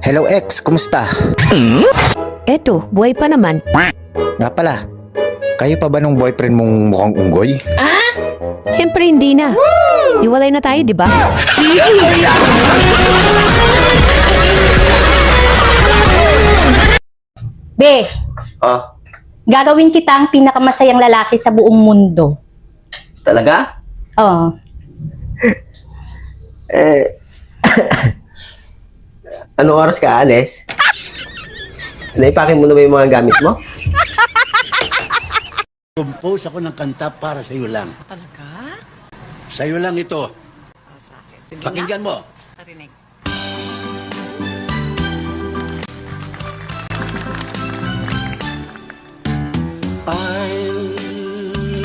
Hello ex, kumusta? Eto, buhay pa naman. Nga pala, kayo pa ba nung boyfriend mong mukhang unggoy? Siyempre hindi na. Iwalay na tayo, di ba? Be, Oh, gagawin kita ang pinakamasayang lalaki sa buong mundo. talaga? Oh. Anong oras ka alis? Naipakin mo na ba yung mga gamit mo? Compose ako ng kanta para sa iyo lang. Talaga? Sa iyo lang ito. Sige Pakinggan mo. Parinig. I'll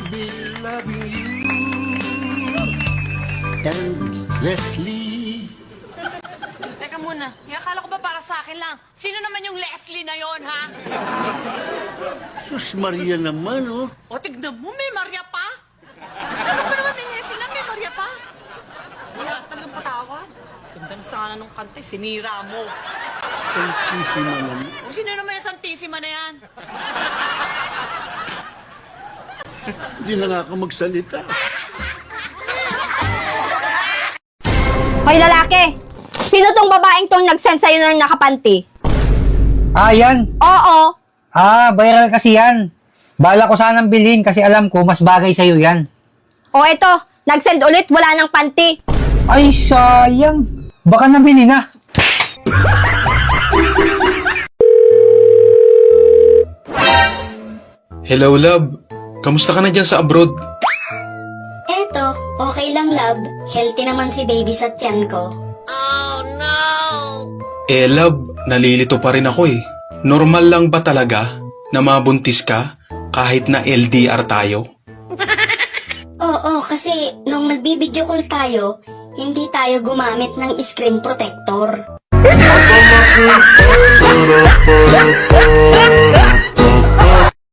be loving you endlessly. Teka muna, akala ko ba para sa akin lang? Sino naman yung Leslie na yon, ha? Sus Maria naman, oh. O, tignan mo, may Maria pa? Ano ba naman may Leslie na may Maria pa? Wala ka talagang patawad. Ganda na sana nung kante, sinira mo. Santísima naman. O, sino naman yung Santissima na yan? Hindi na nga ako magsalita. Hoy lalaki! Sino tong babaeng tong nag-send sa'yo ng nakapanti? Ah, yan. Oo! Ah, viral kasi yan. Bala ko sanang bilhin kasi alam ko mas bagay sa'yo yan. O eto, nag-send ulit, wala nang panty. Ay, sayang. Baka nabili na. Hello, love. Kamusta ka na dyan sa abroad? Eto, okay lang love. Healthy naman si baby sa tiyan ko. Eh, love, nalilito pa rin ako eh. Normal lang ba talaga na mabuntis ka kahit na LDR tayo? Oo, kasi nung nagbibideo call tayo, hindi tayo gumamit ng screen protector.